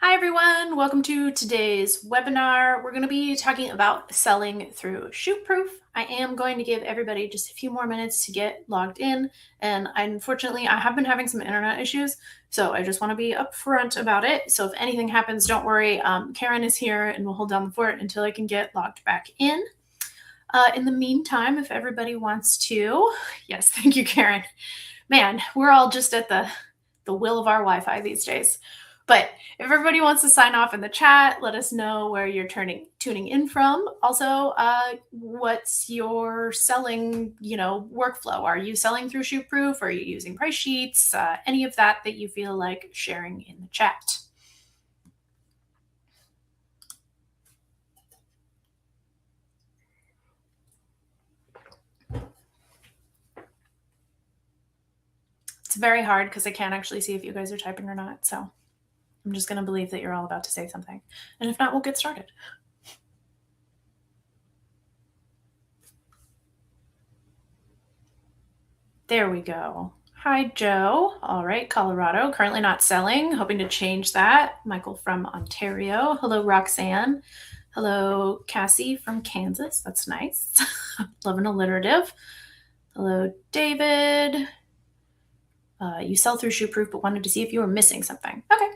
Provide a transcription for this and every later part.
Hi everyone, welcome to today's webinar. We're going to be talking about selling through ShootProof. I am going to give everybody just a few more minutes to get logged in, and unfortunately I have been having some internet issues, so I just want to be upfront about it. So if anything happens, don't worry. Karen is here and we'll hold down the fort until I can get logged back in. In the meantime, if everybody wants to, yes, thank you, Karen. Man, we're all just at the will of our Wi-Fi these days. But if everybody wants to sign off in the chat, let us know where you're tuning in from. Also, what's your selling, workflow? Are you selling through ShootProof? Are you using price sheets? Any of that you feel like sharing in the chat. It's very hard because I can't actually see if you guys are typing or not. So I'm just going to believe that you're all about to say something. And if not, we'll get started. There we go. Hi, Joe. All right, Colorado, currently not selling, hoping to change that. Michael from Ontario. Hello, Roxanne. Hello, Cassie from Kansas. That's nice. Love an alliterative. Hello, David. You sell through ShootProof, but wanted to see if you were missing something. Okay.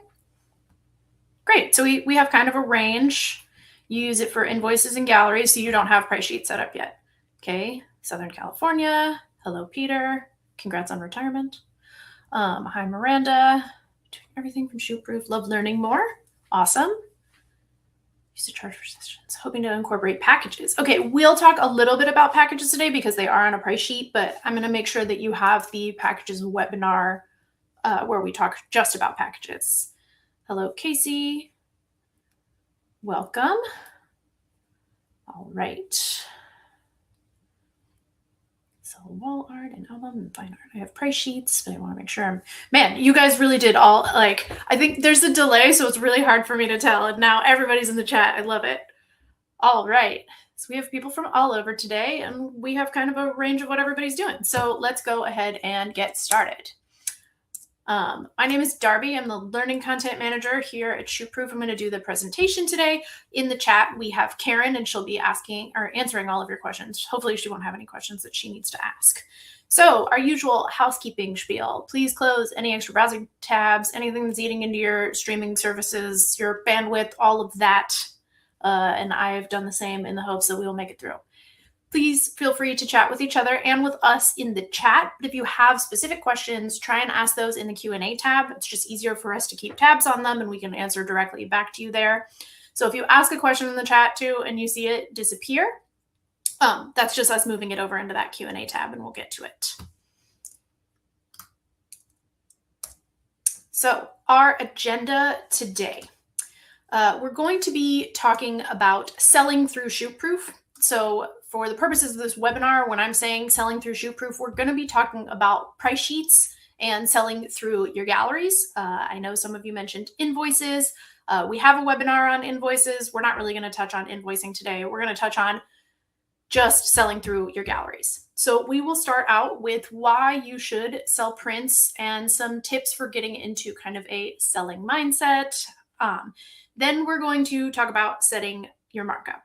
Great. So we have kind of a range. You use it for invoices and galleries, so you don't have price sheets set up yet. Okay. Southern California. Hello, Peter. Congrats on retirement. Hi, Miranda. Doing everything from ShootProof. Love learning more. Awesome. Used to charge for sessions. Hoping to incorporate packages. Okay, we'll talk a little bit about packages today because they are on a price sheet, but I'm going to make sure that you have the packages webinar where we talk just about packages. Hello, Casey. Welcome. All right. So wall art and album and fine art. I have price sheets, but I want to make sure man, you guys really did all, I think there's a delay, so it's really hard for me to tell. And now everybody's in the chat. I love it. All right. So we have people from all over today, and we have kind of a range of what everybody's doing. So let's go ahead and get started. My name is Darby. I'm the Learning Content Manager here at ShootProof. I'm going to do the presentation today. In the chat, we have Karen, and she'll be answering all of your questions. Hopefully she won't have any questions that she needs to ask. So our usual housekeeping spiel, please close any extra browsing tabs, anything that's eating into your streaming services, your bandwidth, all of that. And I've done the same in the hopes that we will make it through. Please feel free to chat with each other and with us in the chat. But if you have specific questions, try and ask those in the Q&A tab. It's just easier for us to keep tabs on them and we can answer directly back to you there. So if you ask a question in the chat too and you see it disappear, that's just us moving it over into that Q&A tab and we'll get to it. So our agenda today, we're going to be talking about selling through ShootProof. So for the purposes of this webinar, when I'm saying selling through ShootProof, we're going to be talking about price sheets and selling through your galleries. I know some of you mentioned invoices. We have a webinar on invoices. We're not really going to touch on invoicing today. We're going to touch on just selling through your galleries. So we will start out with why you should sell prints and some tips for getting into kind of a selling mindset. Then we're going to talk about setting your markup.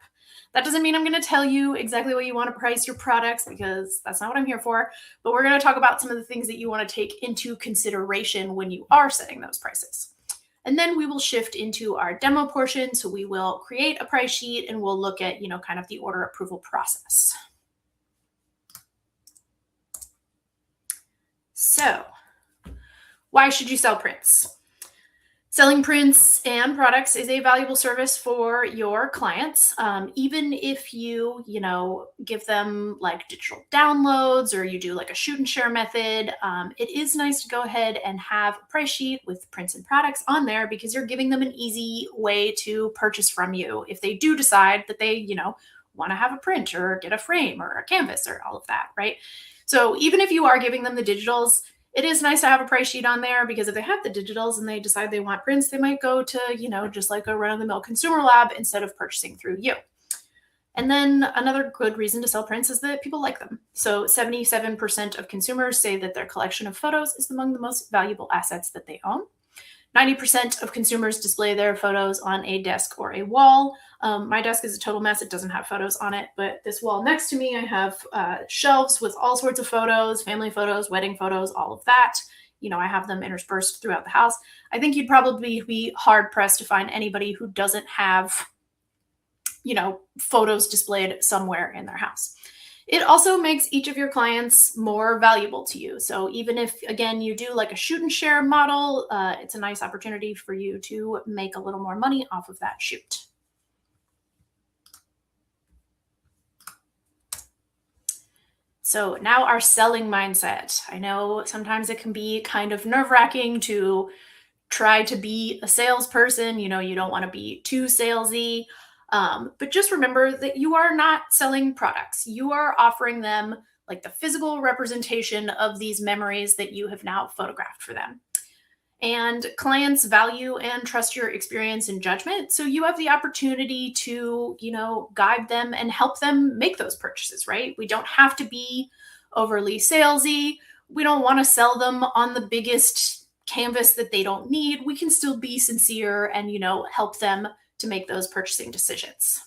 That doesn't mean I'm going to tell you exactly what you want to price your products because that's not what I'm here for. But we're going to talk about some of the things that you want to take into consideration when you are setting those prices. And then we will shift into our demo portion. So we will create a price sheet and we'll look at, kind of the order approval process. So why should you sell prints? Selling prints and products is a valuable service for your clients. Even if you, give them like digital downloads or you do like a shoot and share method, it is nice to go ahead and have a price sheet with prints and products on there because you're giving them an easy way to purchase from you if they do decide that they, want to have a print or get a frame or a canvas or all of that, right? So even if you are giving them the digitals, it is nice to have a price sheet on there because if they have the digitals and they decide they want prints, they might go to, just like a run-of-the-mill consumer lab instead of purchasing through you. And then another good reason to sell prints is that people like them. So 77% of consumers say that their collection of photos is among the most valuable assets that they own. 90% of consumers display their photos on a desk or a wall. My desk is a total mess. It doesn't have photos on it, but this wall next to me, I have shelves with all sorts of photos, family photos, wedding photos, all of that. I have them interspersed throughout the house. I think you'd probably be hard pressed to find anybody who doesn't have, photos displayed somewhere in their house. It also makes each of your clients more valuable to you. So even if, again, you do like a shoot and share model, it's a nice opportunity for you to make a little more money off of that shoot. So now our selling mindset. I know sometimes it can be kind of nerve-wracking to try to be a salesperson. You don't want to be too salesy. But just remember that you are not selling products. You are offering them like the physical representation of these memories that you have now photographed for them. And clients value and trust your experience and judgment. So you have the opportunity to, guide them and help them make those purchases, right? We don't have to be overly salesy. We don't want to sell them on the biggest canvas that they don't need. We can still be sincere and, help them to make those purchasing decisions.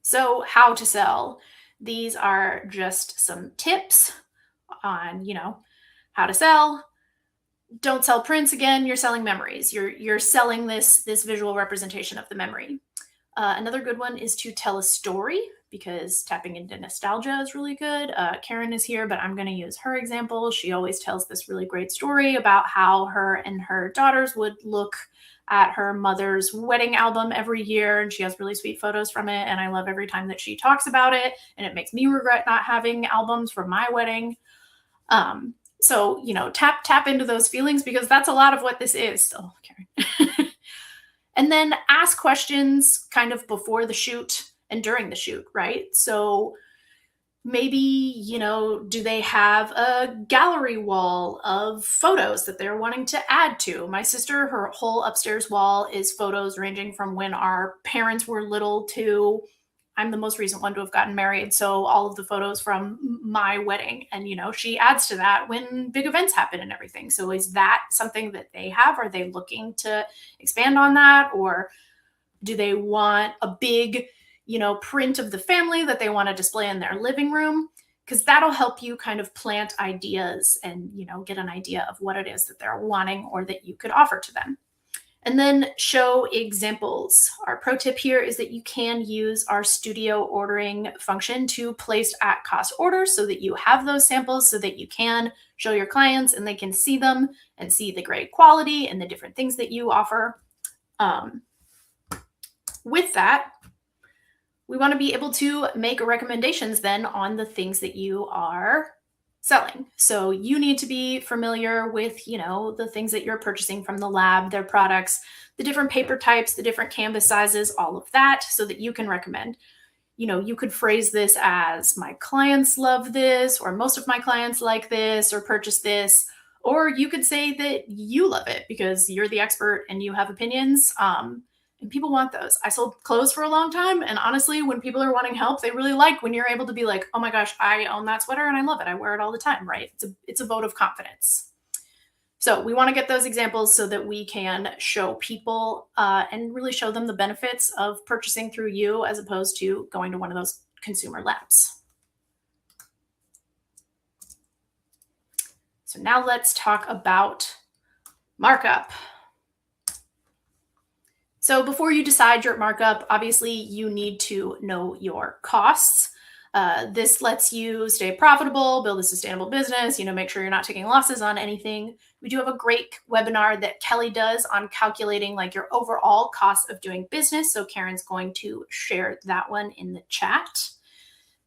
So how to sell. These are just some tips on, how to sell. Don't sell prints. Again, you're selling memories. You're selling this visual representation of the memory. Another good one is to tell a story, because tapping into nostalgia is really good. Karen is here, but I'm going to use her example. She always tells this really great story about how her and her daughters would look at her mother's wedding album every year, and she has really sweet photos from it. And I love every time that she talks about it, and it makes me regret not having albums from my wedding. So, tap into those feelings, because that's a lot of what this is. Oh, Karen. And then ask questions kind of before the shoot and during the shoot, right? So maybe, do they have a gallery wall of photos that they're wanting to add to? My sister, her whole upstairs wall is photos ranging from when our parents were little to I'm the most recent one to have gotten married. So all of the photos from my wedding, and, she adds to that when big events happen and everything. So is that something that they have? Are they looking to expand on that? Or do they want a big, print of the family that they want to display in their living room? Because that'll help you kind of plant ideas and, get an idea of what it is that they're wanting or that you could offer to them. And then show examples. Our pro tip here is that you can use our studio ordering function to place at cost orders so that you have those samples so that you can show your clients and they can see them and see the great quality and the different things that you offer. With that, we want to be able to make recommendations then on the things that you are selling. So you need to be familiar with, the things that you're purchasing from the lab, their products, the different paper types, the different canvas sizes, all of that, so that you can recommend. You could phrase this as my clients love this, or most of my clients like this, or purchase this, or you could say that you love it because you're the expert and you have opinions. And people want those. I sold clothes for a long time. And honestly, when people are wanting help, they really like when you're able to be like, oh my gosh, I own that sweater and I love it. I wear it all the time, right? It's a vote of confidence. So we want to get those examples so that we can show people and really show them the benefits of purchasing through you as opposed to going to one of those consumer labs. So now let's talk about markup. So before you decide your markup, obviously you need to know your costs. This lets you stay profitable, build a sustainable business, make sure you're not taking losses on anything. We do have a great webinar that Kelly does on calculating like your overall cost of doing business. So Karen's going to share that one in the chat.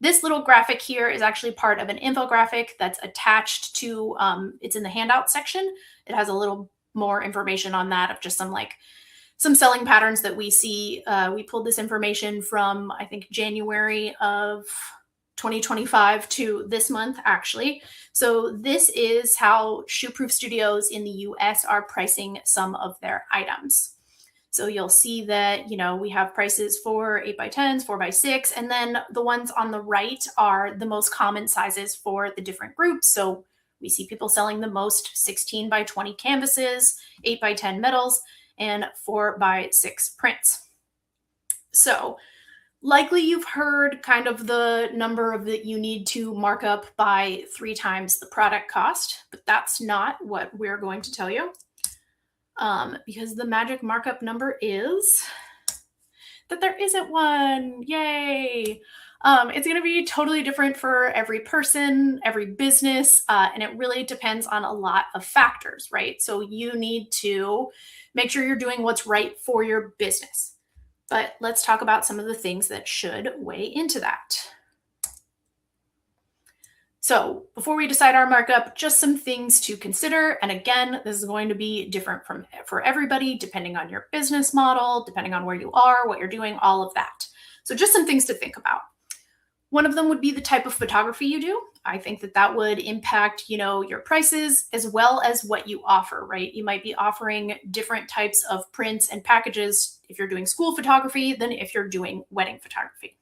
This little graphic here is actually part of an infographic that's attached to, it's in the handout section. It has a little more information on that of just some selling patterns that we see. We pulled this information from, I think, January of 2025 to this month, actually. So this is how ShootProof studios in the US are pricing some of their items. So you'll see that, we have prices for 8x10s, 4x6, and then the ones on the right are the most common sizes for the different groups. So We see people selling the most 16 by 20 canvases, 8 by 10 metals, and 4 by 6 prints. So likely you've heard kind of the number that you need to mark up by 3 times the product cost, but that's not what we're going to tell you. Because the magic markup number is that there isn't one. Yay! It's going to be totally different for every person, every business, and it really depends on a lot of factors, right? So you need to make sure you're doing what's right for your business. But let's talk about some of the things that should weigh into that. So before we decide our markup, just some things to consider. And again, this is going to be different for everybody, depending on your business model, depending on where you are, what you're doing, all of that. So just some things to think about. One of them would be the type of photography you do. I think that would impact, your prices as well as what you offer, right? You might be offering different types of prints and packages if you're doing school photography than if you're doing wedding photography.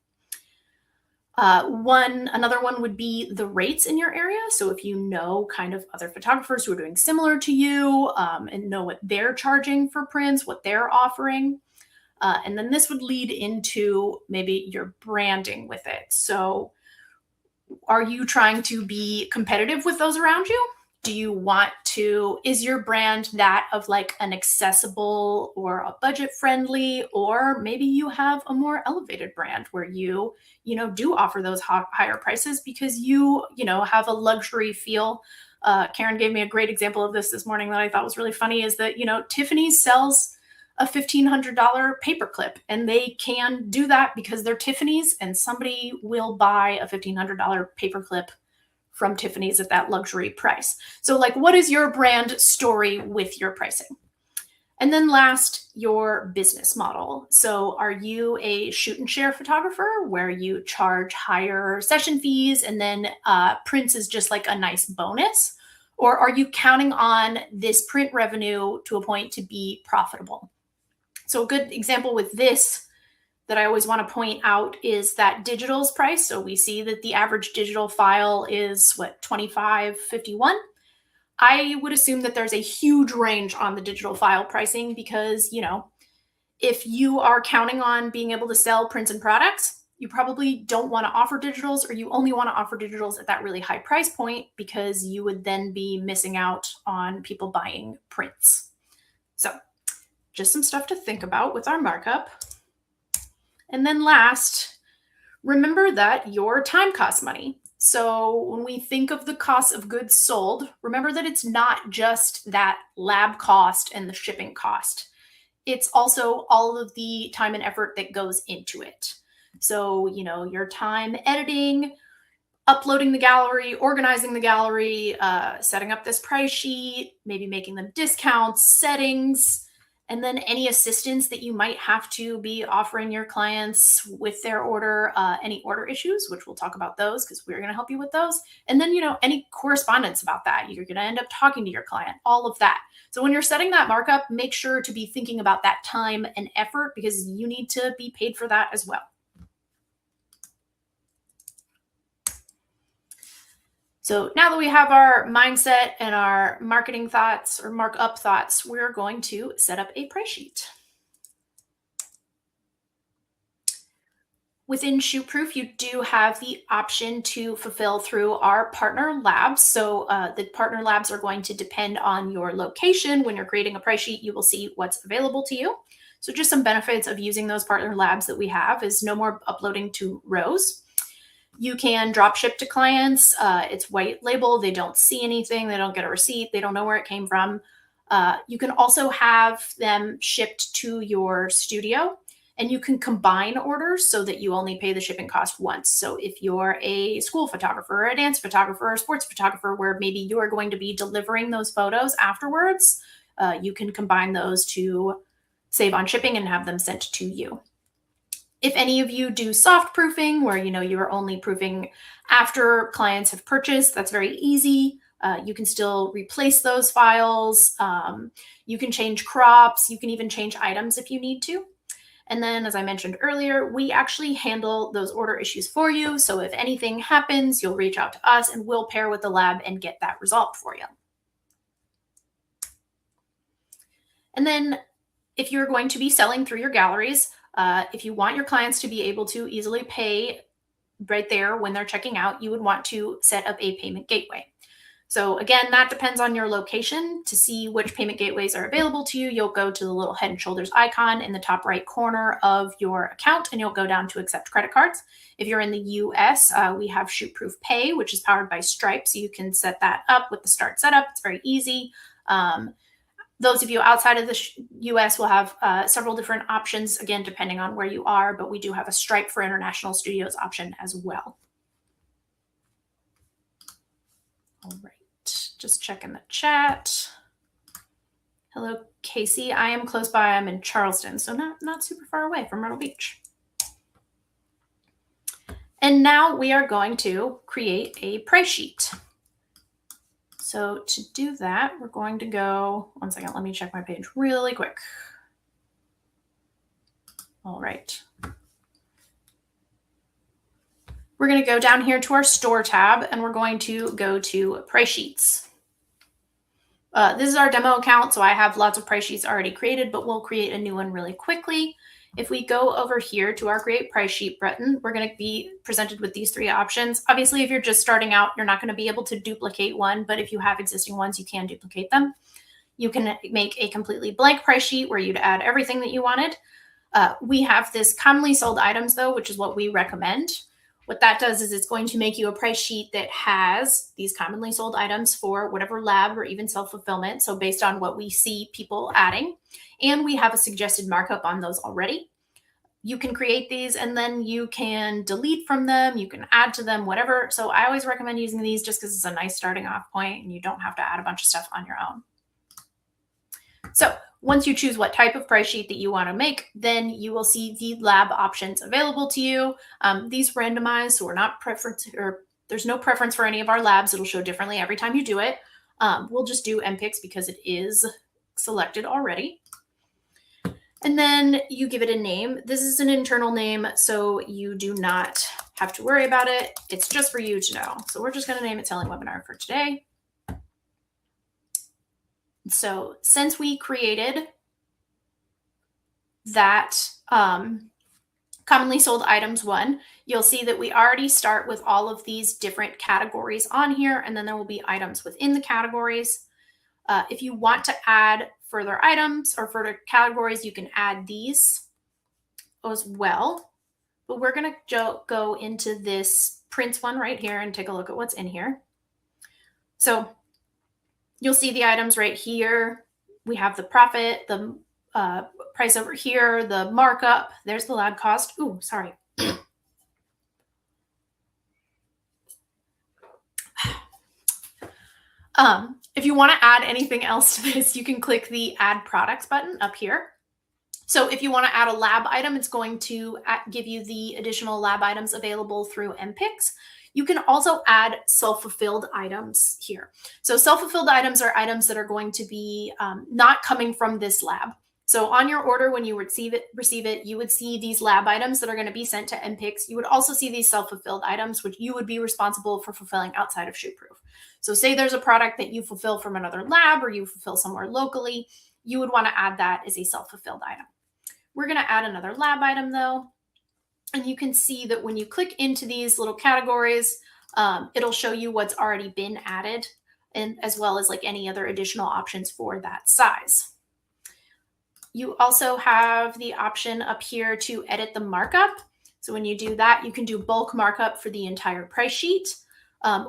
Another one would be the rates in your area. So if you know kind of other photographers who are doing similar to you and know what they're charging for prints, what they're offering. And then this would lead into maybe your branding with it. So are you trying to be competitive with those around you? Is your brand that of like an accessible or a budget friendly, or maybe you have a more elevated brand where you do offer those higher prices because you have a luxury feel. Karen gave me a great example of this morning that I thought was really funny is that, Tiffany's sells a $1,500 paperclip, and they can do that because they're Tiffany's, and somebody will buy a $1,500 paperclip from Tiffany's at that luxury price. So what is your brand story with your pricing? And then last, your business model. So are you a shoot and share photographer where you charge higher session fees and then prints is just like a nice bonus? Or are you counting on this print revenue to a point to be profitable? So a good example with this that I always want to point out is that digital's price. So we see that the average digital file is $25.51. I would assume that there's a huge range on the digital file pricing because, if you are counting on being able to sell prints and products, you probably don't want to offer digitals, or you only want to offer digitals at that really high price point because you would then be missing out on people buying prints. So just some stuff to think about with our markup. And then last, remember that your time costs money. So when we think of the cost of goods sold, remember that it's not just that lab cost and the shipping cost. It's also all of the time and effort that goes into it. So, your time editing, uploading the gallery, organizing the gallery, setting up this price sheet, maybe making them discounts, settings, and then any assistance that you might have to be offering your clients with their order, any order issues, which we'll talk about those because we're going to help you with those. And then, any correspondence about that, you're going to end up talking to your client, all of that. So when you're setting that markup, make sure to be thinking about that time and effort because you need to be paid for that as well. So now that we have our mindset and our marketing thoughts or markup thoughts, we're going to set up a price sheet. Within ShootProof, you do have the option to fulfill through our partner labs. So the partner labs are going to depend on your location. When you're creating a price sheet, you will see what's available to you. So just some benefits of using those partner labs that we have is no more uploading to rows. You can drop ship to clients. It's white label. They don't see anything. They don't get a receipt. They don't know where it came from. You can also have them shipped to your studio, and you can combine orders so that you only pay the shipping cost once. So if you're a school photographer, or a dance photographer, or a sports photographer, where maybe you are going to be delivering those photos afterwards, you can combine those to save on shipping and have them sent to you. If any of you do soft proofing where, you are only proofing after clients have purchased, that's very easy. You can still replace those files. You can change crops. You can even change items if you need to. And then, as I mentioned earlier, we actually handle those order issues for you. So if anything happens, you'll reach out to us and we'll pair with the lab and get that resolved for you. And then if you're going to be selling through your galleries, if you want your clients to be able to easily pay right there when they're checking out, you would want to set up a payment gateway. So again, that depends on your location. To see which payment gateways are available to you, you'll go to the little Head and Shoulders icon in the top right corner of your account, and you'll go down to accept credit cards. If you're in the US, we have ShootProof Pay, which is powered by Stripe, so you can set that up with the Start Setup. It's very easy. Those of you outside of the US will have several different options, again, depending on where you are, but we do have a Stripe for international studios option as well. All right, just checking the chat. Hello, Casey. I am close by. I'm in Charleston, so not super far away from Myrtle Beach. And now we are going to create a price sheet. So to do that, we're going to go, one second, let me check my page really quick. All right. We're going to go down here to our store tab and we're going to go to price sheets. This is our demo account, so I have lots of price sheets already created, but we'll create a new one really quickly. If we go over here to our create price sheet button, we're going to be presented with these three options. Obviously, if you're just starting out, you're not going to be able to duplicate one, but if you have existing ones, you can duplicate them. You can make a completely blank price sheet where you'd add everything that you wanted. We have this commonly sold items though, which is what we recommend. What that does is it's going to make you a price sheet that has these commonly sold items for whatever lab or even self-fulfillment. So based on what we see people adding, and we have a suggested markup on those already. You can create these and then you can delete from them. You can add to them, whatever. So I always recommend using these just because it's a nice starting off point and you don't have to add a bunch of stuff on your own. So once you choose what type of price sheet that you want to make, then you will see the lab options available to you. These randomize, so we're not preference, or there's no preference for any of our labs. It'll show differently every time you do it. We'll just do MPICS because it is selected already. And then you give it a name. This is an internal name, so you do not have to worry about it. It's just for you to know. So we're just going to name it Selling Webinar for today. So since we created that commonly sold items one, you'll see that we already start with all of these different categories on here, and then there will be items within the categories. If you want to add further items or further categories, you can add these as well. But we're going to go into this prints one right here and take a look at what's in here. So you'll see the items right here. We have the profit, the price over here, the markup. There's the lab cost. Ooh, sorry. If you want to add anything else to this, you can click the Add Products button up here. So if you want to add a lab item, it's going to give you the additional lab items available through MPICS. You can also add self-fulfilled items here. So self-fulfilled items are items that are going to be not coming from this lab. So on your order, when you receive it, you would see these lab items that are going to be sent to MPICS. You would also see these self-fulfilled items, which you would be responsible for fulfilling outside of ShootProof. So say there's a product that you fulfill from another lab or you fulfill somewhere locally, you would want to add that as a self-fulfilled item. We're going to add another lab item though. And you can see that when you click into these little categories, it'll show you what's already been added, and as well as like any other additional options for that size. You also have the option up here to edit the markup. So when you do that, you can do bulk markup for the entire price sheet,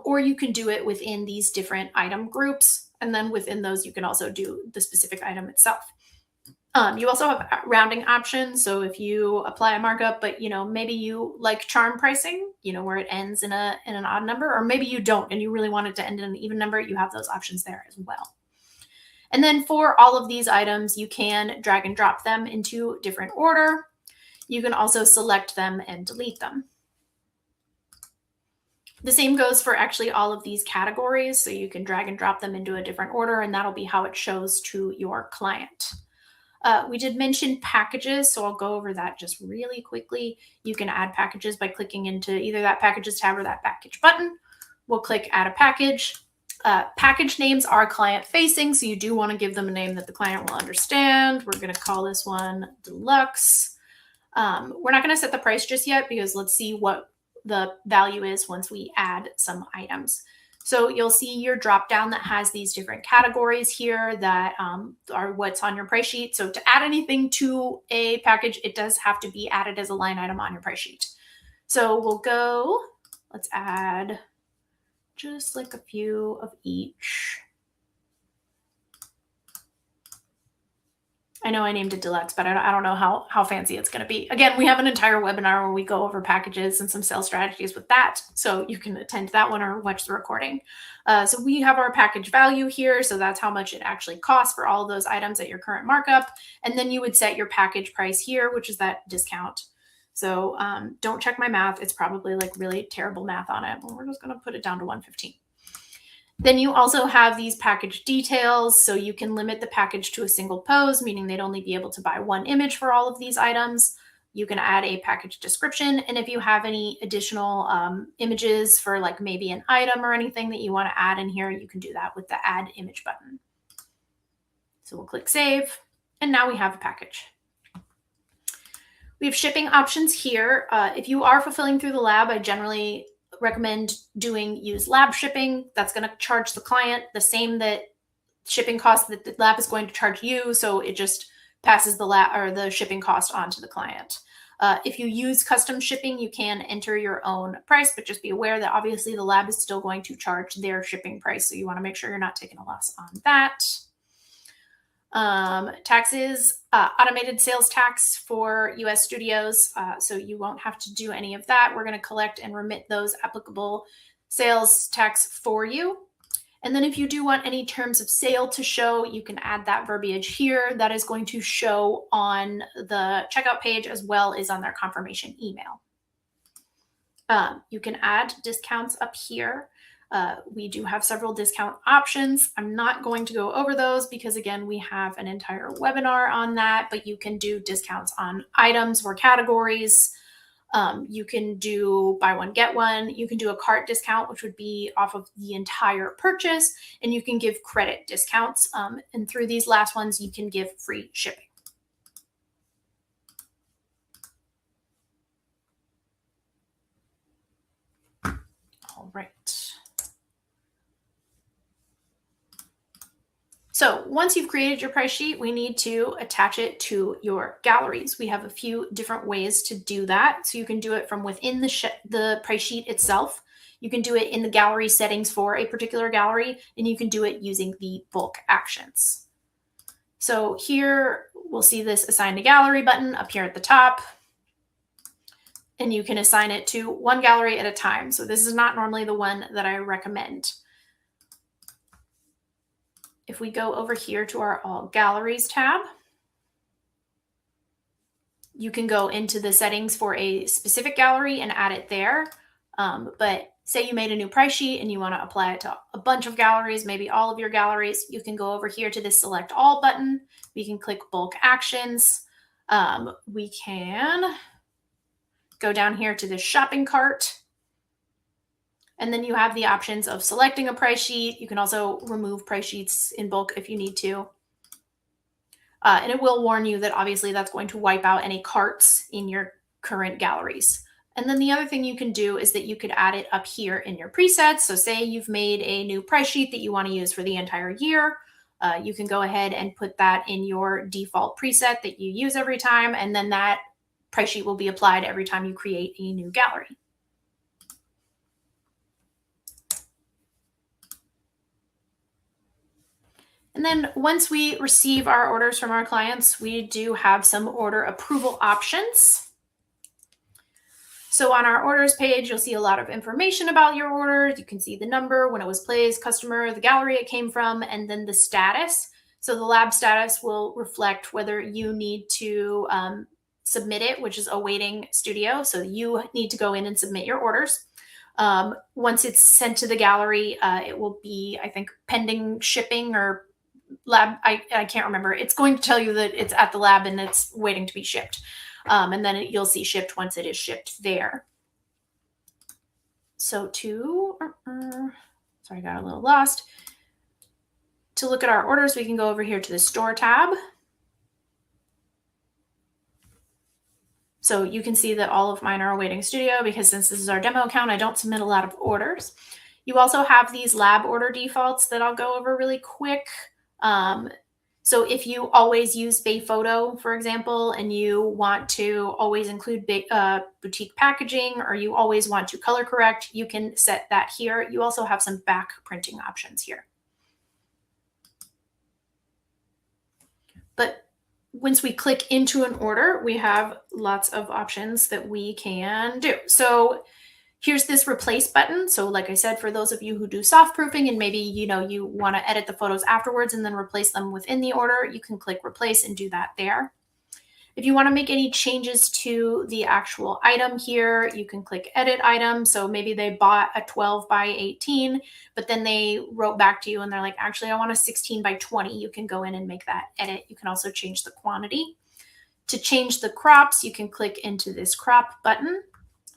or you can do it within these different item groups. And then within those, you can also do the specific item itself. You also have rounding options. So if you apply a markup, but maybe you like charm pricing, where it ends in an odd number, or maybe you don't and you really want it to end in an even number, you have those options there as well. And then for all of these items, you can drag and drop them into different order. You can also select them and delete them. The same goes for actually all of these categories. So you can drag and drop them into a different order, and that'll be how it shows to your client. We did mention packages, so I'll go over that just really quickly. You can add packages by clicking into either that packages tab or that package button. We'll click add a package. Package names are client facing, so you do want to give them a name that the client will understand. We're going to call this one Deluxe. We're not going to set the price just yet because let's see what the value is once we add some items. So you'll see your drop down that has these different categories here that are what's on your price sheet. So to add anything to a package, it does have to be added as a line item on your price sheet. So we'll go, let's add just like a few of each. I know I named it Deluxe, but I don't know how fancy it's going to be. Again, we have an entire webinar where we go over packages and some sales strategies with that. So you can attend that one or watch the recording. So we have our package value here. So that's how much it actually costs for all of those items at your current markup. And then you would set your package price here, which is that discount. So don't check my math. It's probably like really terrible math on it. But we're just going to put it down to 115. Then you also have these package details, so you can limit the package to a single pose, meaning they'd only be able to buy one image for all of these items. You can add a package description, and if you have any additional images for like maybe an item or anything that you want to add in here, you can do that with the add image button. So we'll click save, and now we have a package. We have shipping options here. If you are fulfilling through the lab, I generally recommend use lab shipping. That's going to charge the client the same that shipping cost that the lab is going to charge you. So it just passes the lab or the shipping cost on to the client. If you use custom shipping, you can enter your own price, but just be aware that obviously the lab is still going to charge their shipping price. So you want to make sure you're not taking a loss on that. Taxes, automated sales tax for US studios. So you won't have to do any of that. We're going to collect and remit those applicable sales tax for you. And then if you do want any terms of sale to show, you can add that verbiage here. That is going to show on the checkout page as well as on their confirmation email. You can add discounts up here. We do have several discount options. I'm not going to go over those because, again, we have an entire webinar on that, but you can do discounts on items or categories. You can do buy one, get one. You can do a cart discount, which would be off of the entire purchase, and you can give credit discounts. And through these last ones, you can give free shipping. All right. So once you've created your price sheet, we need to attach it to your galleries. We have a few different ways to do that. So you can do it from within the price sheet itself. You can do it in the gallery settings for a particular gallery, and you can do it using the bulk actions. So here we'll see this assign to gallery button up here at the top, and you can assign it to one gallery at a time. So this is not normally the one that I recommend. If we go over here to our All Galleries tab, you can go into the settings for a specific gallery and add it there. But say you made a new price sheet and you want to apply it to a bunch of galleries, maybe all of your galleries, you can go over here to this Select All button. We can click Bulk Actions. We can go down here to the shopping cart. And then you have the options of selecting a price sheet. You can also remove price sheets in bulk if you need to. And it will warn you that obviously that's going to wipe out any carts in your current galleries. And then the other thing you can do is that you could add it up here in your presets. So say you've made a new price sheet that you want to use for the entire year. You can go ahead and put that in your default preset that you use every time. And then that price sheet will be applied every time you create a new gallery. And then once we receive our orders from our clients, we do have some order approval options. So on our orders page, you'll see a lot of information about your order. You can see the number, when it was placed, customer, the gallery it came from, and then the status. So the lab status will reflect whether you need to submit it, which is awaiting studio. So you need to go in and submit your orders. Once it's sent to the gallery, it will be, I think, pending shipping or lab, I can't remember. It's going to tell you that it's at the lab and it's waiting to be shipped. And then you'll see shipped once it is shipped there. So sorry, I got a little lost. To look at our orders, we can go over here to the store tab. So you can see that all of mine are awaiting studio because since this is our demo account, I don't submit a lot of orders. You also have these lab order defaults that I'll go over really quick. So if you always use Bay Photo, for example, and you want to always include boutique packaging, or you always want to color correct, you can set that here. You also have some back printing options here. But once we click into an order, we have lots of options that we can do. So here's this replace button. So like I said, for those of you who do soft proofing and maybe, you want to edit the photos afterwards and then replace them within the order, you can click replace and do that there. If you want to make any changes to the actual item here, you can click edit item. So maybe they bought a 12 by 18, but then they wrote back to you and they're like, actually, I want a 16 by 20. You can go in and make that edit. You can also change the quantity. To change the crops, you can click into this crop button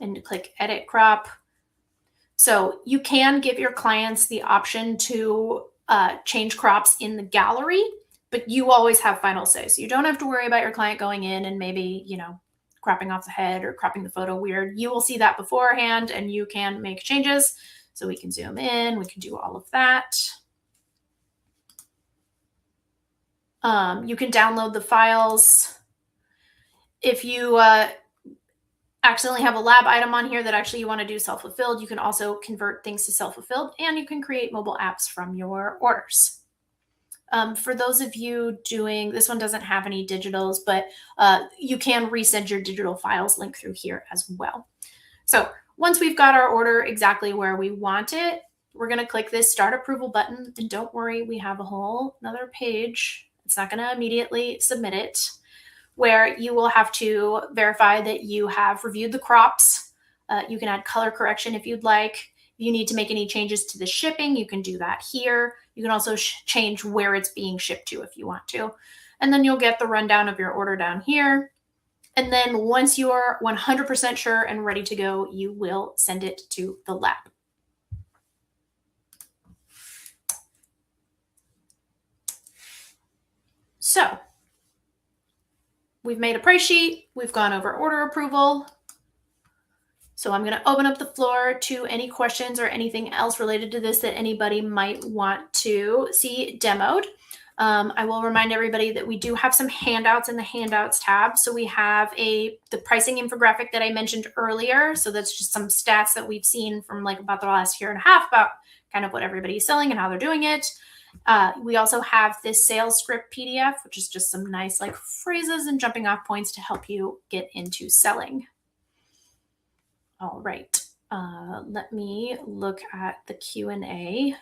and click edit crop. So you can give your clients the option to change crops in the gallery, but you always have final say. So you don't have to worry about your client going in and maybe, cropping off the head or cropping the photo weird. You will see that beforehand and you can make changes. So we can zoom in, we can do all of that. You can download the files. If you accidentally have a lab item on here that actually you want to do self-fulfilled, you can also convert things to self-fulfilled, and you can create mobile apps from your orders. For those of you doing, this one doesn't have any digitals, but you can resend your digital files link through here as well. So once we've got our order exactly where we want it, we're going to click this start approval button. And don't worry, we have a whole another page. It's not going to immediately submit it, where you will have to verify that you have reviewed the crops. You can add color correction if you'd like. If you need to make any changes to the shipping, you can do that here. You can also change where it's being shipped to if you want to. And then you'll get the rundown of your order down here. And then once you're 100% sure and ready to go, you will send it to the lab. So we've made a price sheet. We've gone over order approval. So I'm going to open up the floor to any questions or anything else related to this that anybody might want to see demoed. I will remind everybody that we do have some handouts in the handouts tab. So we have the pricing infographic that I mentioned earlier. So that's just some stats that we've seen from like about the last year and a half about kind of what everybody's selling and how they're doing it. We also have this sales script PDF, which is just some nice like phrases and jumping off points to help you get into selling. All right, let me look at the Q&A.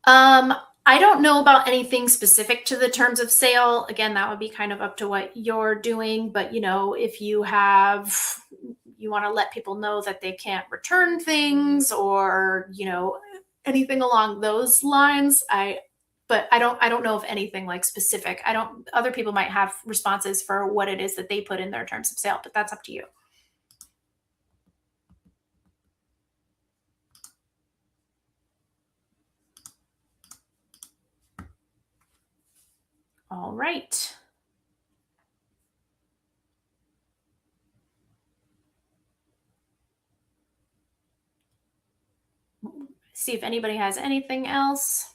I don't know about anything specific to the terms of sale. Again, that would be kind of up to what you're doing. But, if you want to let people know that they can't return things or, anything along those lines, but I don't know of anything like specific. Other people might have responses for what it is that they put in their terms of sale, but that's up to you. All right. See if anybody has anything else.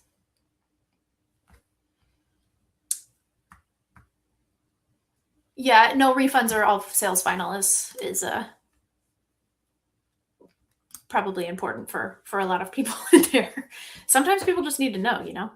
Yeah, no refunds are all sales final is probably important for a lot of people in there. Sometimes people just need to know,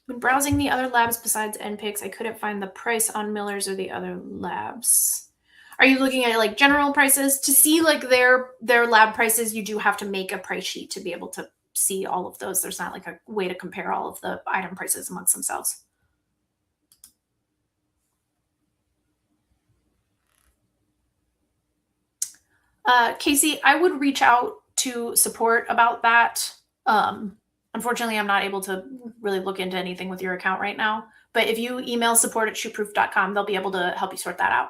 When browsing the other labs besides NPICS, I couldn't find the price on Miller's or the other labs. Are you looking at like general prices? To see like their lab prices, you do have to make a price sheet to be able to see all of those. There's not like a way to compare all of the item prices amongst themselves. Casey, I would reach out to support about that. Unfortunately, I'm not able to really look into anything with your account right now. But if you email support@shootproof.com, they'll be able to help you sort that out.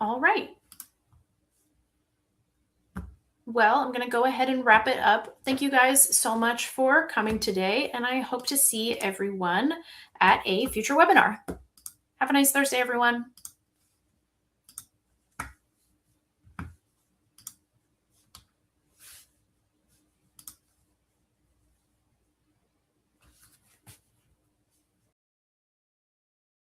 All right. Well, I'm going to go ahead and wrap it up. Thank you guys so much for coming today, and I hope to see everyone at a future webinar. Have a nice Thursday, everyone.